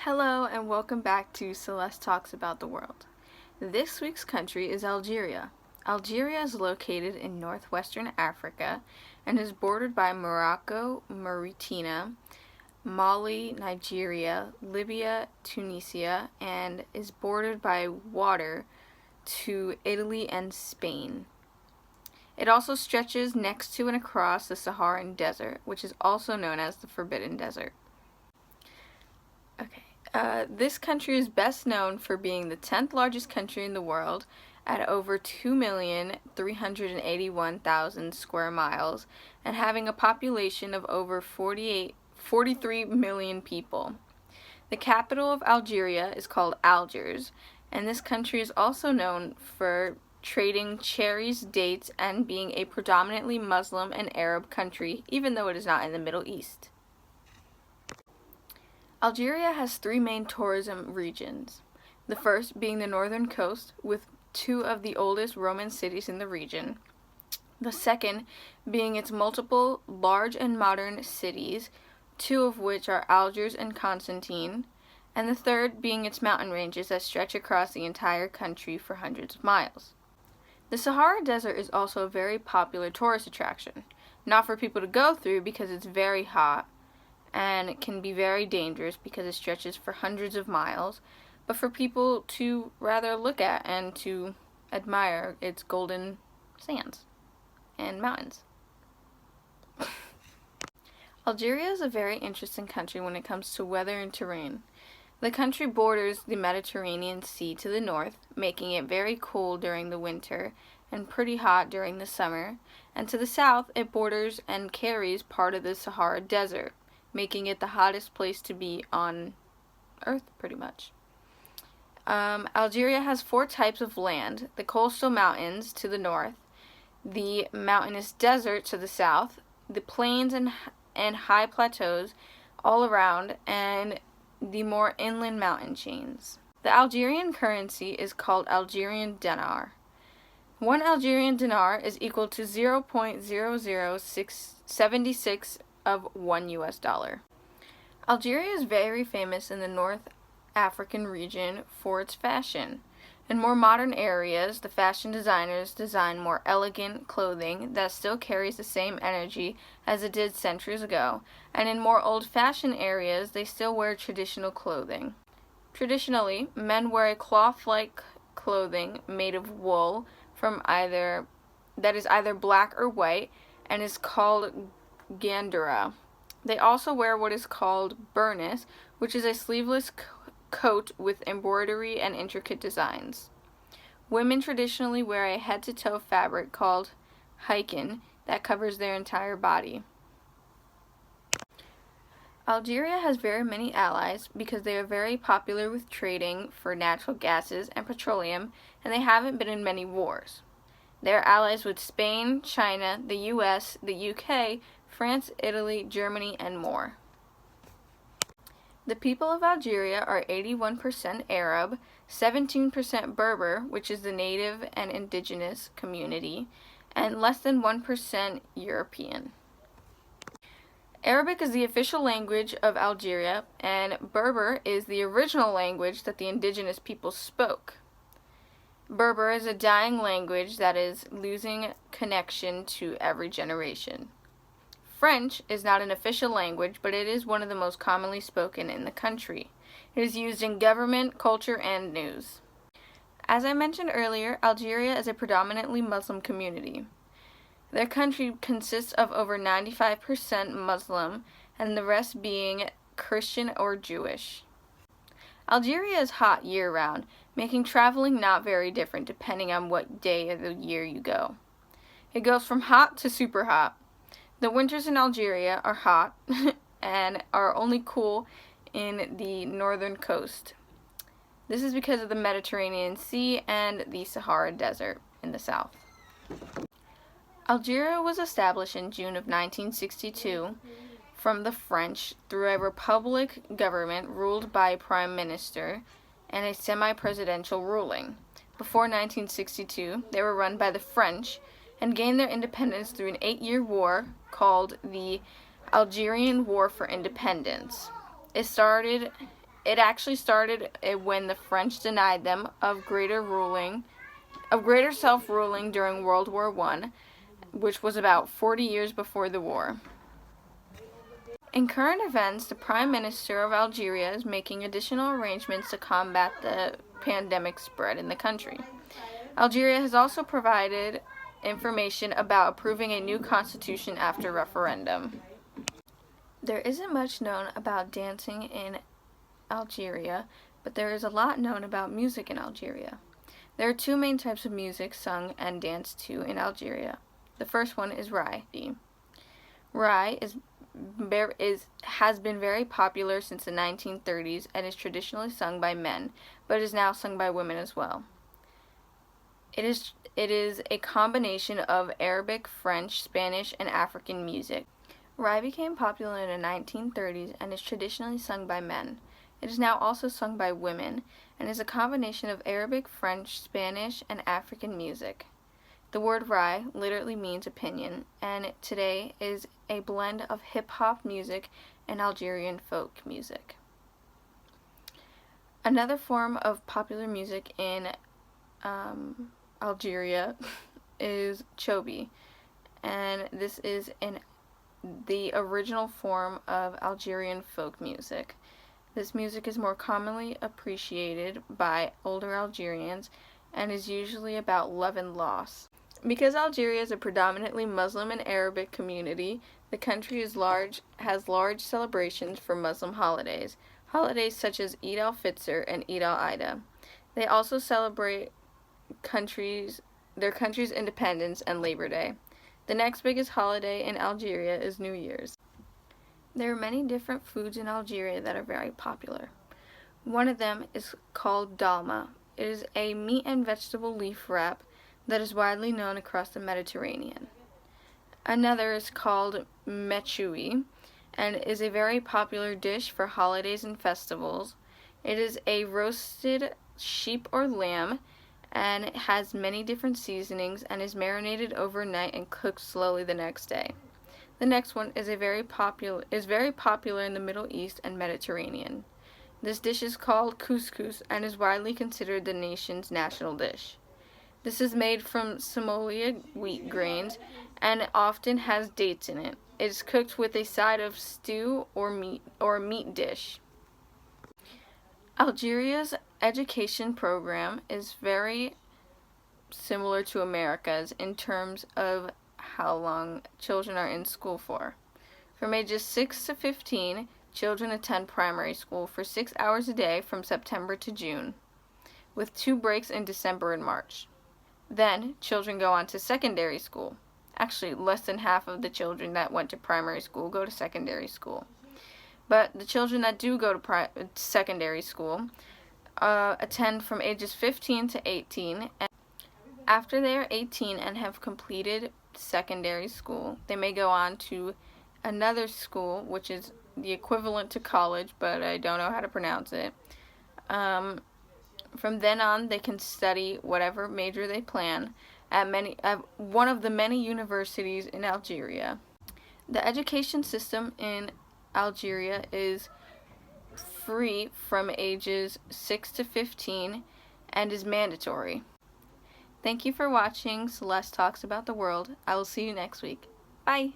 Hello and welcome back to Celeste Talks About the World. This week's country is Algeria. Algeria is located in northwestern Africa and is bordered by Morocco, Mauritania, Mali, Nigeria, Libya, Tunisia, and is bordered by water to Italy and Spain. It also stretches next to and across the Saharan Desert, which is also known as the Forbidden Desert. This country is best known for being the 10th largest country in the world at over 2,381,000 square miles and having a population of over 43 million people. The capital of Algeria is called Algiers, and this country is also known for trading cherries, dates, and being a predominantly Muslim and Arab country, even though it is not in the Middle East. Algeria has three main tourism regions, the first being the northern coast, with two of the oldest Roman cities in the region, the second being its multiple large and modern cities, two of which are Algiers and Constantine, and the third being its mountain ranges that stretch across the entire country for hundreds of miles. The Sahara Desert is also a very popular tourist attraction, not for people to go through because it's very hot, and it can be very dangerous because it stretches for hundreds of miles, but for people to rather look at and to admire its golden sands and mountains. Algeria is a very interesting country when it comes to weather and terrain. The country borders the Mediterranean Sea to the north, making it very cool during the winter and pretty hot during the summer, and to the south it borders and carries part of the Sahara Desert, making it the hottest place to be on Earth, pretty much. Algeria has four types of land: the coastal mountains to the north, the mountainous desert to the south, the plains and high plateaus all around, and the more inland mountain chains. The Algerian currency is called Algerian dinar. One Algerian dinar is equal to 0.00676 of $1. Algeria is very famous in the North African region for its fashion. In more modern areas, the fashion designers design more elegant clothing that still carries the same energy as it did centuries ago, and in more old-fashioned areas, they still wear traditional clothing. Traditionally, men wear a cloth-like clothing made of wool that is either black or white and is called Gandara. They also wear what is called burnous, which is a sleeveless coat with embroidery and intricate designs. Women traditionally wear a head-to-toe fabric called hiken that covers their entire body. Algeria has very many allies because they are very popular with trading for natural gases and petroleum, and they haven't been in many wars. They are allies with Spain, China, the US, the UK, France, Italy, Germany, and more. The people of Algeria are 81% Arab, 17% Berber, which is the native and indigenous community, and less than 1% European. Arabic is the official language of Algeria, and Berber is the original language that the indigenous people spoke. Berber is a dying language that is losing connection to every generation. French is not an official language, but it is one of the most commonly spoken in the country. It is used in government, culture, and news. As I mentioned earlier, Algeria is a predominantly Muslim community. Their country consists of over 95% Muslim, and the rest being Christian or Jewish. Algeria is hot year-round, making traveling not very different depending on what day of the year you go. It goes from hot to super hot. The winters in Algeria are hot and are only cool in the northern coast. This is because of the Mediterranean Sea and the Sahara Desert in the south. Algeria was established in June of 1962 from the French through a republic government ruled by a prime minister and a semi-presidential ruling. Before 1962, they were run by the French and gained their independence through an 8-year war called the Algerian War for Independence. It started It actually started when the French denied them of greater self-ruling during World War I, which was about 40 years before the war. In current events, the Prime Minister of Algeria is making additional arrangements to combat the pandemic spread in the country. Algeria has also provided information about approving a new constitution after referendum. There isn't much known about dancing in Algeria, but there is a lot known about music in Algeria. There are two main types of music sung and danced to in Algeria. The first one is Rai. Rai has been very popular since the 1930s and is traditionally sung by men, but is now sung by women as well. It is a combination of Arabic, French, Spanish, and African music. Rai became popular in the 1930s and is traditionally sung by men. It is now also sung by women and is a combination of Arabic, French, Spanish, and African music. The word Rai literally means opinion, and today is a blend of hip-hop music and Algerian folk music. Another form of popular music in Algeria is Chobi, and this is the original form of Algerian folk music. This music is more commonly appreciated by older Algerians and is usually about love and loss. Because Algeria is a predominantly Muslim and Arabic community, the country has large celebrations for Muslim holidays such as Eid al-Fitr and Eid al-Adha. They also celebrate their country's independence and Labor Day. The next biggest holiday in Algeria is New Year's. There are many different foods in Algeria that are very popular. One of them is called dalma. It is a meat and vegetable leaf wrap that is widely known across the Mediterranean. Another is called mechoui and is a very popular dish for holidays and festivals. It is a roasted sheep or lamb, and it has many different seasonings and is marinated overnight and cooked slowly the next day. The next one is very popular in the Middle East and Mediterranean. This dish is called couscous and is widely considered the nation's national dish. This is made from semolia wheat grains and often has dates in it. It is cooked with a side of stew or a meat dish. Algeria's education program is very similar to America's in terms of how long children are in school for. From ages 6 to 15, children attend primary school for 6 hours a day from September to June, with 2 breaks in December and March. Then, children go on to secondary school. Actually, less than half of the children that went to primary school go to secondary school. But the children that do go to secondary school attend from ages 15 to 18. And after they are 18 and have completed secondary school, they may go on to another school, which is the equivalent to college, but I don't know how to pronounce it. From then on, they can study whatever major they plan at one of the many universities in Algeria. The education system in Algeria is free from ages 6 to 15 and is mandatory. Thank you for watching Celeste Talks About the World. I will see you next week. Bye!